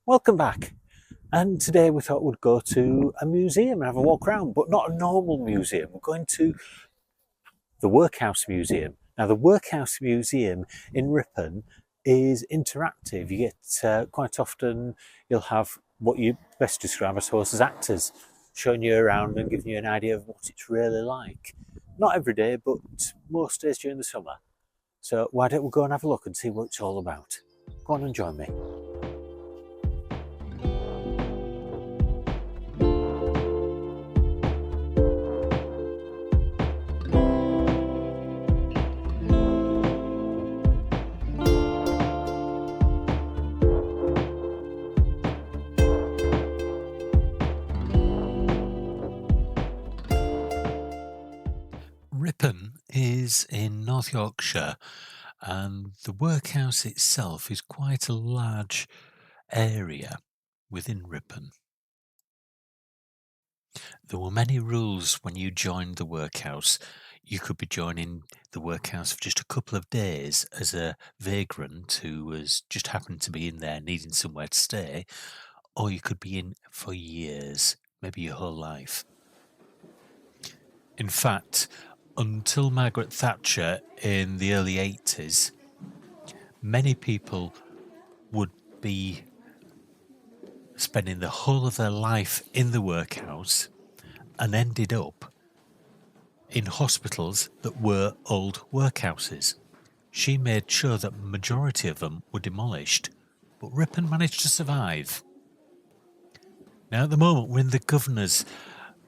Welcome back. And today we thought we'd go to a museum and have a walk around, but not a normal museum. We're going to the Workhouse Museum. Now, the Workhouse Museum in Ripon is interactive. You get quite often, you'll have what you best describe, I suppose, as actors showing you around and giving you an idea of what it's really like. Not every day, but most days during the summer. So why don't we go and have a look and see what it's all about? Go on and join me. Ripon is in North Yorkshire, and the workhouse itself is quite a large area within Ripon. There were many rules when you joined the workhouse. You could be joining the workhouse for just a couple of days as a vagrant who was just happened to be in there needing somewhere to stay, or you could be in for years, maybe your whole life. In fact, until Margaret Thatcher in the early 80s, many people would be spending the whole of their life in the workhouse and ended up in hospitals that were old workhouses. She made sure that the majority of them were demolished, but Ripon managed to survive. Now, at the moment, we're in the governor's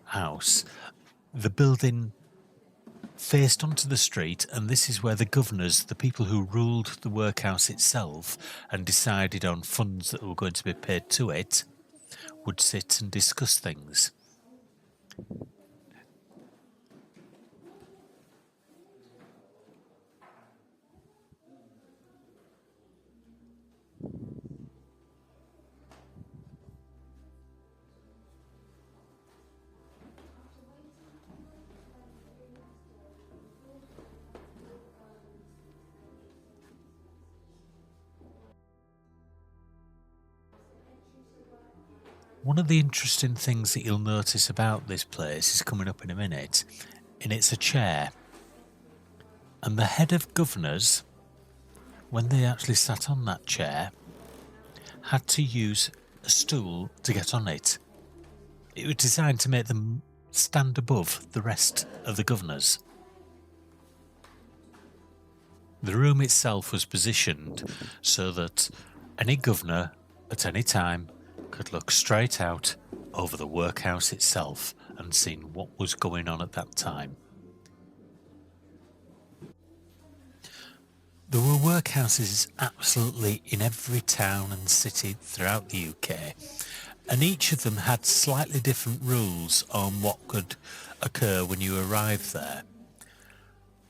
house. The building faced onto the street, and this is where the governors, the people who ruled the workhouse itself and decided on funds that were going to be paid to it, would sit and discuss things. One of the interesting things that you'll notice about this place is coming up in a minute, and it's a chair. And the head of governors, when they actually sat on that chair, had to use a stool to get on it. It was designed to make them stand above the rest of the governors. The room itself was positioned so that any governor at any time could look straight out over the workhouse itself and see what was going on at that time. There were workhouses absolutely in every town and city throughout the UK, and each of them had slightly different rules on what could occur when you arrived there.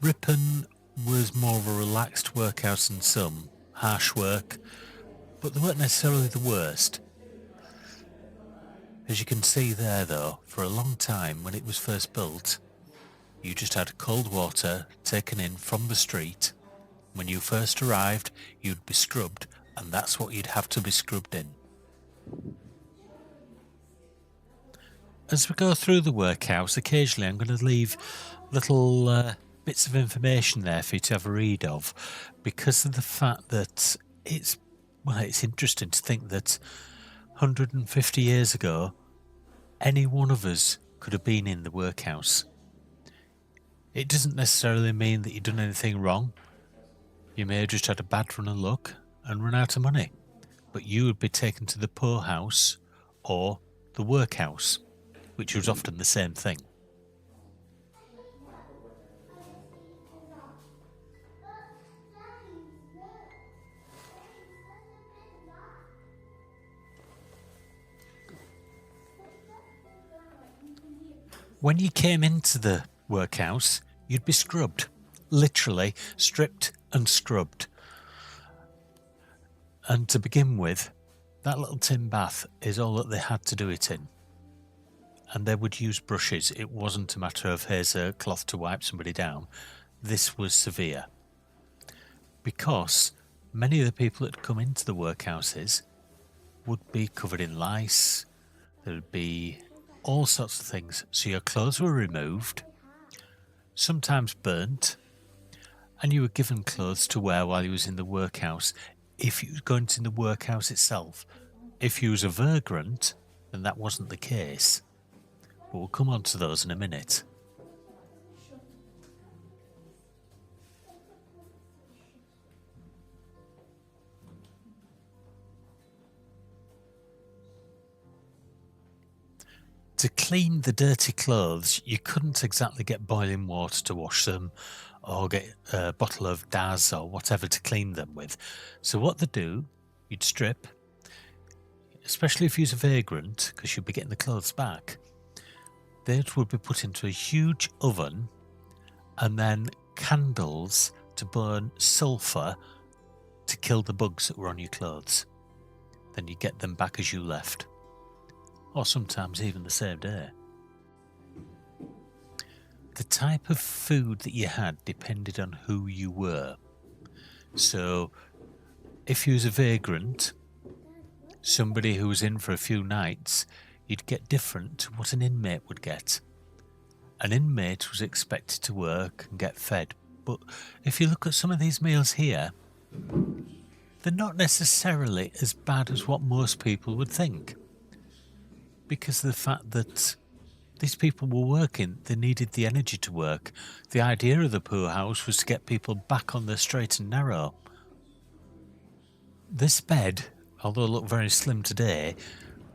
Ripon was more of a relaxed workhouse than some, harsh work, but they weren't necessarily the worst. As you can see there though, for a long time when it was first built, you just had cold water taken in from the street. When you first arrived, you'd be scrubbed, and that's what you'd have to be scrubbed in. As we go through the workhouse, occasionally I'm going to leave little bits of information there for you to have a read of, because of the fact that it's interesting to think that 150 years ago, any one of us could have been in the workhouse. It doesn't necessarily mean that you've done anything wrong. You may have just had a bad run of luck and run out of money, but you would be taken to the poorhouse or the workhouse, which was often the same thing. When you came into the workhouse, you'd be scrubbed, literally stripped and scrubbed. And to begin with, that little tin bath is all that they had to do it in. And they would use brushes. It wasn't a matter of here's a cloth to wipe somebody down. This was severe. Because many of the people that come into the workhouses would be covered in lice. There would be all sorts of things. So your clothes were removed, sometimes burnt, and you were given clothes to wear while you was in the workhouse. If you was going to the workhouse itself, if you was a vagrant, then that wasn't the case. But we'll come on to those in a minute. To clean the dirty clothes, you couldn't exactly get boiling water to wash them or get a bottle of Daz or whatever to clean them with. So what they do, you'd strip, especially if you're a vagrant, because you'd be getting the clothes back, they would be put into a huge oven and then candles to burn sulphur to kill the bugs that were on your clothes. Then you get them back as you left. Or sometimes even the same day. The type of food that you had depended on who you were. So, if you was a vagrant, somebody who was in for a few nights, you'd get different to what an inmate would get. An inmate was expected to work and get fed, but if you look at some of these meals here, they're not necessarily as bad as what most people would think. Because of the fact that these people were working, they needed the energy to work. The idea of the poorhouse was to get people back on the straight and narrow. This bed, although it looked very slim today,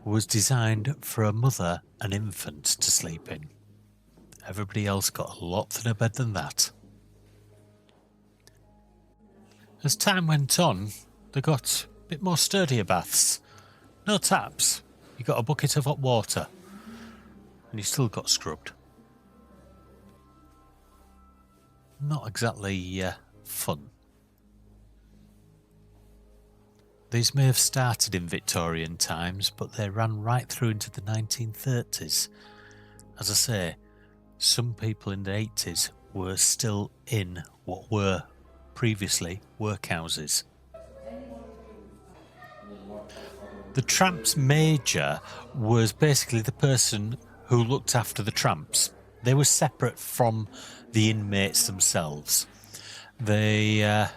was designed for a mother and infant to sleep in. Everybody else got a lot thinner bed than that. As time went on, they got a bit more sturdier baths. No taps. You got a bucket of hot water, and you still got scrubbed. Not exactly fun. These may have started in Victorian times, but they ran right through into the 1930s. As I say, some people in the 80s were still in what were previously workhouses. The Tramp's major was basically the person who looked after the tramps. They were separate from the inmates themselves. They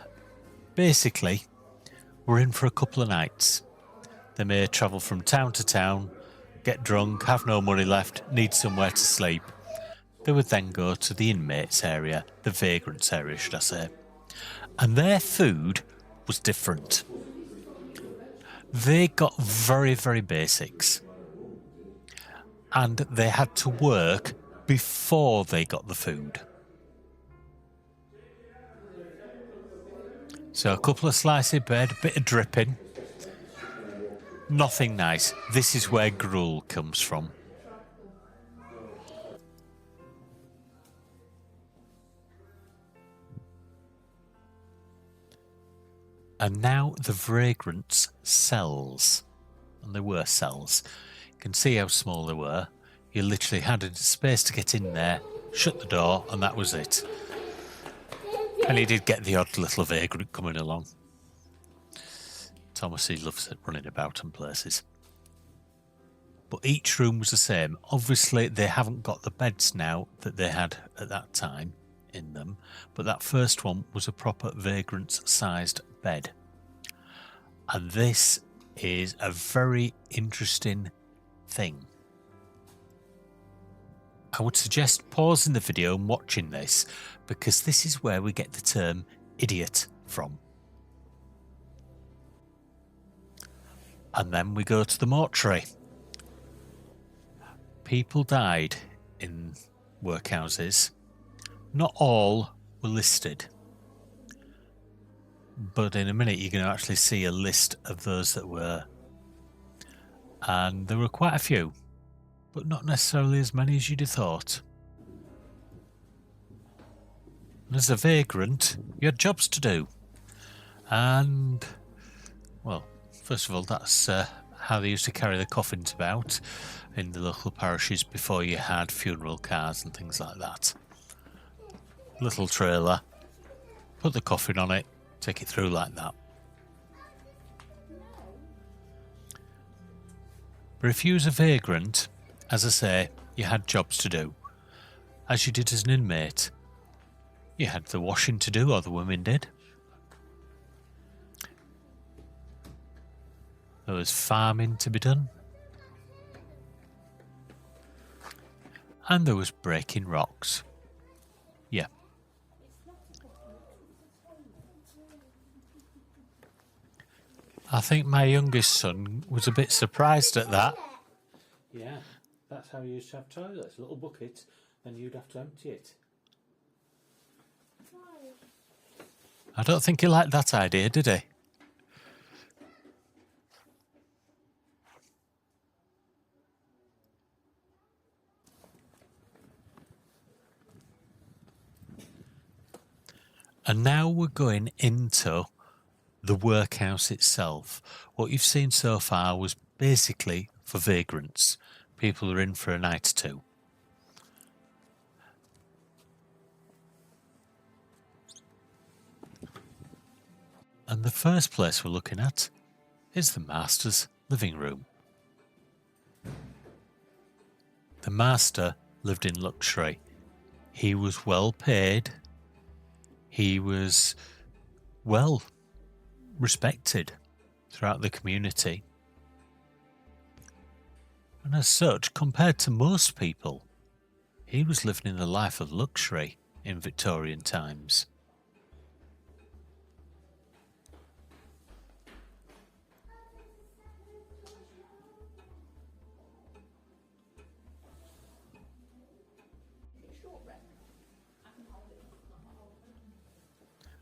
basically were in for a couple of nights. They may travel from town to town, get drunk, have no money left, need somewhere to sleep. They would then go to the inmates area, the vagrants area should I say. And their food was different. They got very, very basics. And they had to work before they got the food. So a couple of slices of bread, a bit of dripping. Nothing nice. This is where gruel comes from. And now the Vagrants Cells. And they were cells. You can see how small they were. You literally had a space to get in there, shut the door, and that was it. And he did get the odd little vagrant coming along. Thomas, he loves it, running about in places. But each room was the same. Obviously, they haven't got the beds now that they had at that time in them, but that first one was a proper vagrant-sized bed. And this is a very interesting thing. I would suggest pausing the video and watching this, because this is where we get the term idiot from. And then we go to the mortuary. People died in workhouses. Not all were listed. But in a minute you're going to actually see a list of those that were. And there were quite a few, but not necessarily as many as you'd have thought. And as a vagrant, you had jobs to do. And, well, first of all, that's how they used to carry the coffins about in the local parishes before you had funeral cars and things like that. Little trailer, put the coffin on it, take it through like that. But if you was a vagrant, as I say, you had jobs to do. As you did as an inmate. You had the washing to do, or the women did. There was farming to be done. And there was breaking rocks. Yeah. I think my youngest son was a bit surprised at that. Yeah, that's how you used to have toilets. A little bucket, then you'd have to empty it. I don't think he liked that idea, did he? And now we're going into the workhouse itself. What you've seen so far was basically for vagrants, people who are in for a night or two. And the first place we're looking at is the master's living room. The master lived in luxury. He was well paid. He was well respected throughout the community. And as such, compared to most people, he was living in a life of luxury in Victorian times.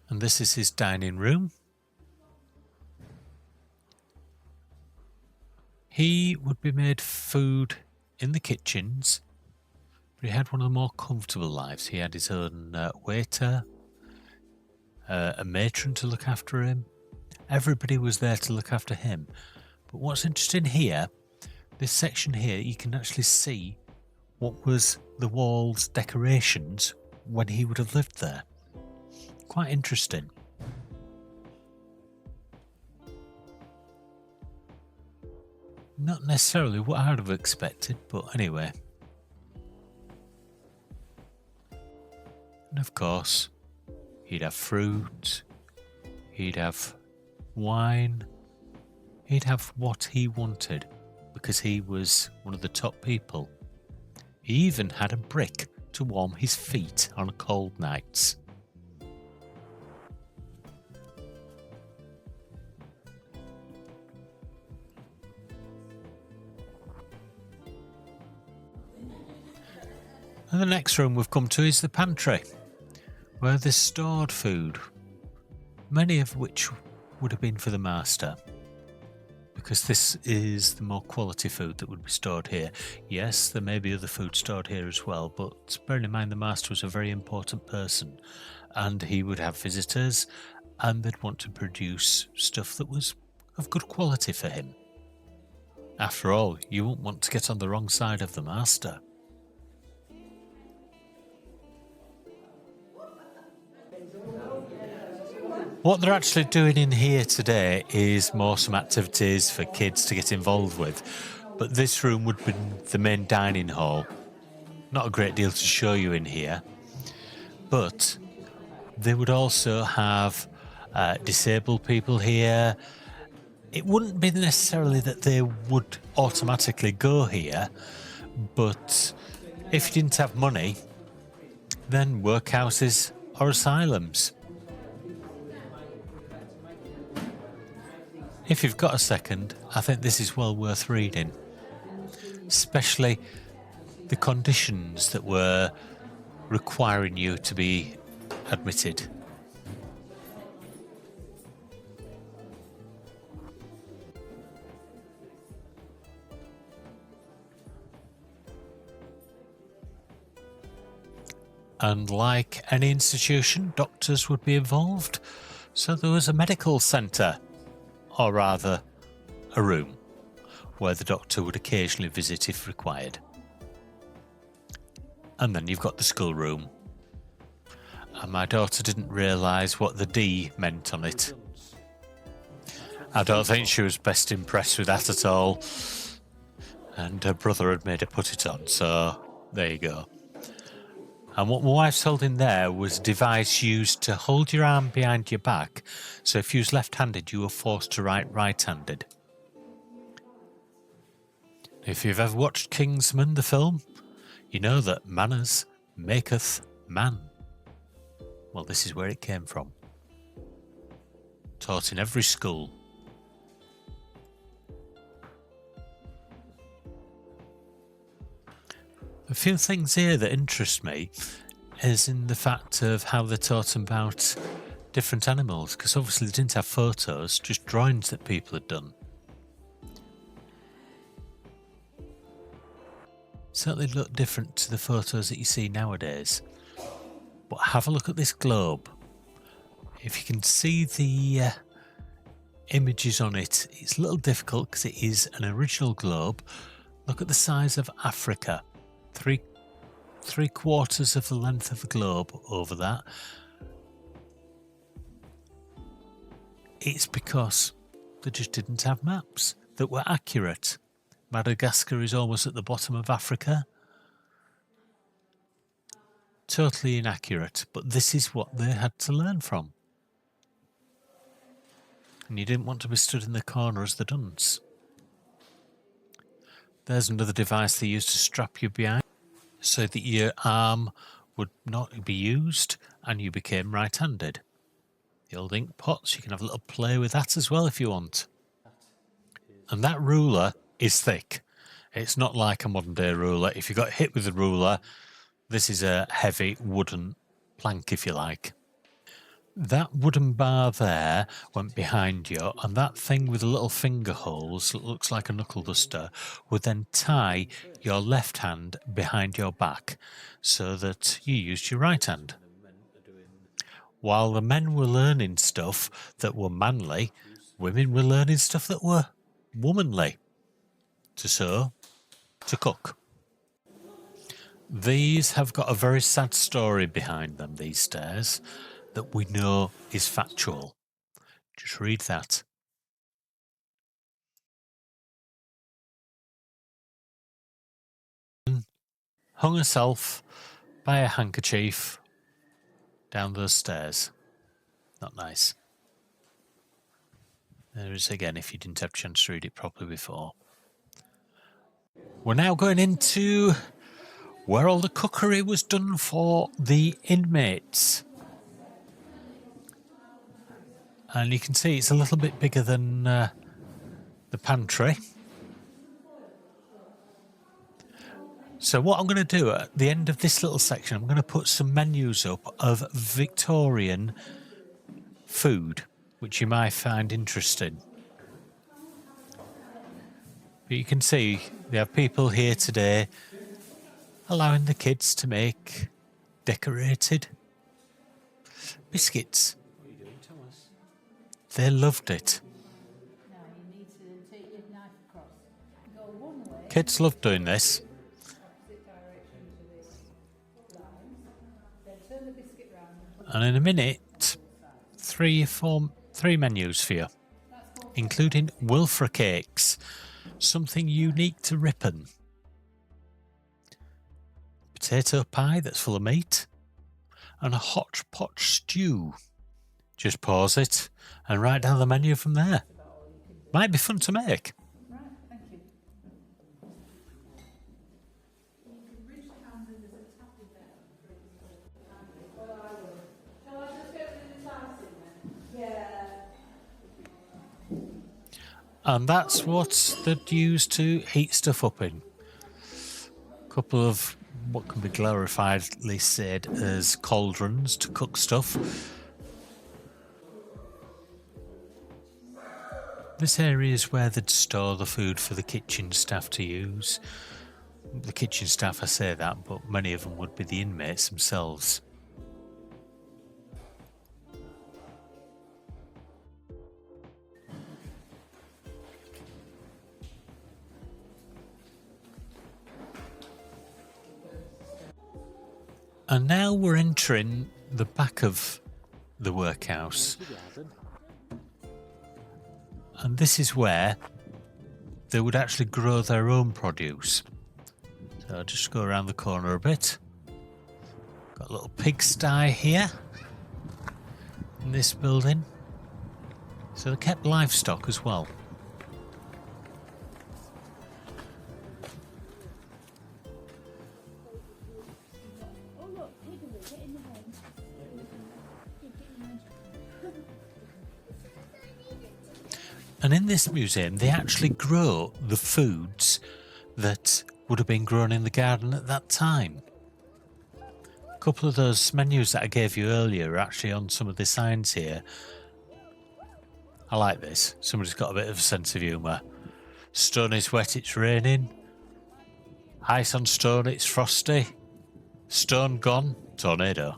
And this is his dining room. He would be made food in the kitchens, but he had one of the more comfortable lives. He had his own waiter, a matron to look after him. Everybody was there to look after him. But what's interesting here, this section here, you can actually see what was the walls decorations when he would have lived there. Quite interesting. Not necessarily what I would have expected, but anyway. And of course, he'd have fruit, he'd have wine, he'd have what he wanted because he was one of the top people. He even had a brick to warm his feet on cold nights. And the next room we've come to is the pantry, where there's stored food, many of which would have been for the master, because this is the more quality food that would be stored here. Yes, there may be other food stored here as well, but bearing in mind the master was a very important person, and he would have visitors, and they'd want to produce stuff that was of good quality for him. After all, you won't want to get on the wrong side of the master. What they're actually doing in here today is more some activities for kids to get involved with, but this room would be the main dining hall. Not a great deal to show you in here, but they would also have disabled people here. It wouldn't be necessarily that they would automatically go here, but if you didn't have money, then workhouses or asylums. If you've got a second, I think this is well worth reading, especially the conditions that were requiring you to be admitted. And like any institution, doctors would be involved, so there was a medical centre. Or rather, a room where the doctor would occasionally visit if required. And then you've got the schoolroom. And my daughter didn't realise what the D meant on it. I don't think she was best impressed with that at all. and her brother had made her put it on, so there you go. And what my wife's holding there was a device used to hold your arm behind your back, so if you was left-handed you were forced to write right-handed. If you've ever watched Kingsman, the film, you know that manners maketh man. Well, this is where it came from. Taught in every school. A few things here that interest me is in the fact of how they're taught about different animals, because obviously they didn't have photos, just drawings that people had done. Certainly look different to the photos that you see nowadays. But have a look at this globe. If you can see the images on it, it's a little difficult because it is an original globe. Look at the size of Africa. Three quarters of the length of the globe over that. It's because they just didn't have maps that were accurate. Madagascar is almost at the bottom of Africa. Totally inaccurate, but this is what they had to learn from. And you didn't want to be stood in the corner as the dunce. There's another device they used to strap you behind so that your arm would not be used and you became right-handed. The old ink pots, you can have a little play with that as well if you want. And that ruler is thick. It's not like a modern day ruler. If you got hit with a ruler, this is a heavy wooden plank, if you like. That wooden bar there went behind you, and that thing with the little finger holes that looks like a knuckle duster would then tie your left hand behind your back so that you used your right hand. While the men were learning stuff that were manly, women were learning stuff that were womanly. To sew, to cook. These have got a very sad story behind them, these stairs, that we know is factual. Just read that. Hung herself by a handkerchief down those stairs. Not nice. There is again, if you didn't have a chance to read it properly before. We're now going into where all the cookery was done for the inmates. And you can see it's a little bit bigger than the pantry. So what I'm going to do at the end of this little section, I'm going to put some menus up of Victorian food, which you might find interesting. But you can see they have people here today allowing the kids to make decorated biscuits. What are you doing, Thomas? They loved it. Now you need to take your knife across. Go one way. Kids love doing this. Opposite direction to this line. Then turn the biscuit round. And in a minute, three menus for you, including Wilfra cakes, something unique to Ripon. Potato pie that's full of meat, and a hot pot stew. Just pause it and write down the menu from there. Might be fun to make. Right, thank you. You can reach the hand and there's a tap in there. Well, I will. Shall I just get rid of this ice in there? Yeah. And that's what they'd use to heat stuff up in. A couple of what can be glorifiedly said as cauldrons to cook stuff. This area is where they'd store the food for the kitchen staff to use. The kitchen staff, I say that, but many of them would be the inmates themselves. And now we're entering the back of the workhouse. And this is where they would actually grow their own produce. So I'll just go around the corner a bit. Got a little pigsty here in this building. So they kept livestock as well. And in this museum, they actually grow the foods that would have been grown in the garden at that time. A couple of those menus that I gave you earlier are actually on some of the signs here. I like this. Somebody's got a bit of a sense of humour. Stone is wet, it's raining. Ice on stone, it's frosty. Stone gone, tornado.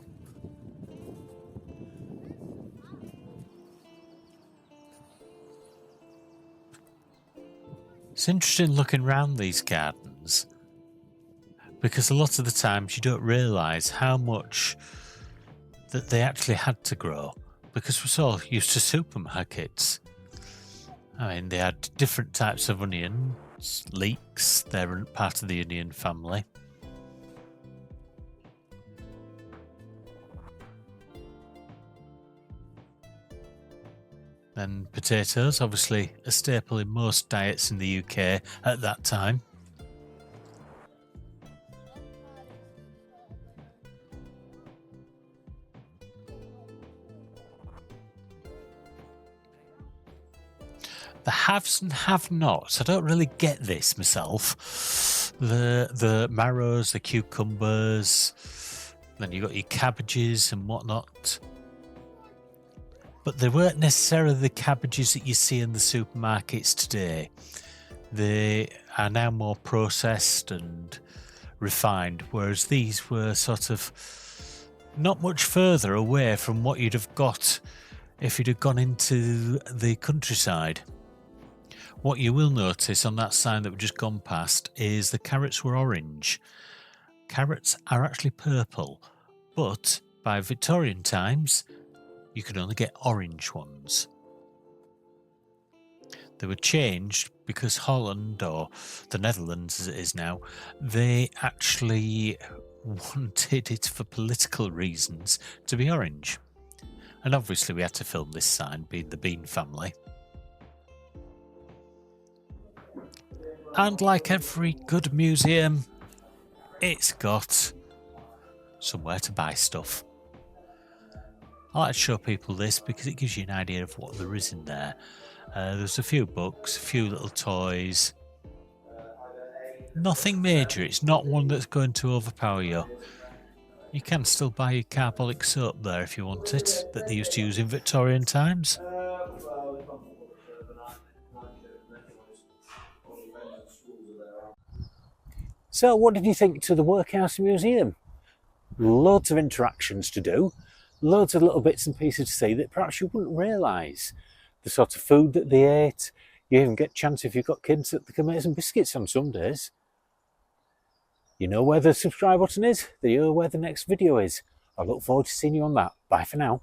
It's interesting looking around these gardens because a lot of the times you don't realise how much that they actually had to grow because we're so used to supermarkets. I mean, they had different types of onions, leeks, they're part of the onion family. And potatoes, obviously a staple in most diets in the UK at that time. The haves and have-nots, I don't really get this myself. The marrows, the cucumbers, then you've got your cabbages and whatnot. But they weren't necessarily the cabbages that you see in the supermarkets today. They are now more processed and refined, whereas these were sort of not much further away from what you'd have got if you'd have gone into the countryside. What you will notice on that sign that we've just gone past is the carrots were orange. Carrots are actually purple, but by Victorian times, you could only get orange ones. They were changed because Holland, or the Netherlands as it is now, they actually wanted it for political reasons to be orange. And obviously we had to film this sign, being the Bean family. And like every good museum, it's got somewhere to buy stuff. I like to show people this because it gives you an idea of what there is in there. There's a few books, a few little toys. Nothing major, it's not one that's going to overpower you. You can still buy your carbolic soap there if you want it, that they used to use in Victorian times. So what did you think to the Workhouse Museum? Loads of interactions to do, loads of little bits and pieces to see that perhaps you wouldn't realise. The sort of food that they ate. You even get a chance if you've got kids that they can make some biscuits on Sundays. You know where the subscribe button is, you know where the next video is. I look forward to seeing you on that. Bye for now.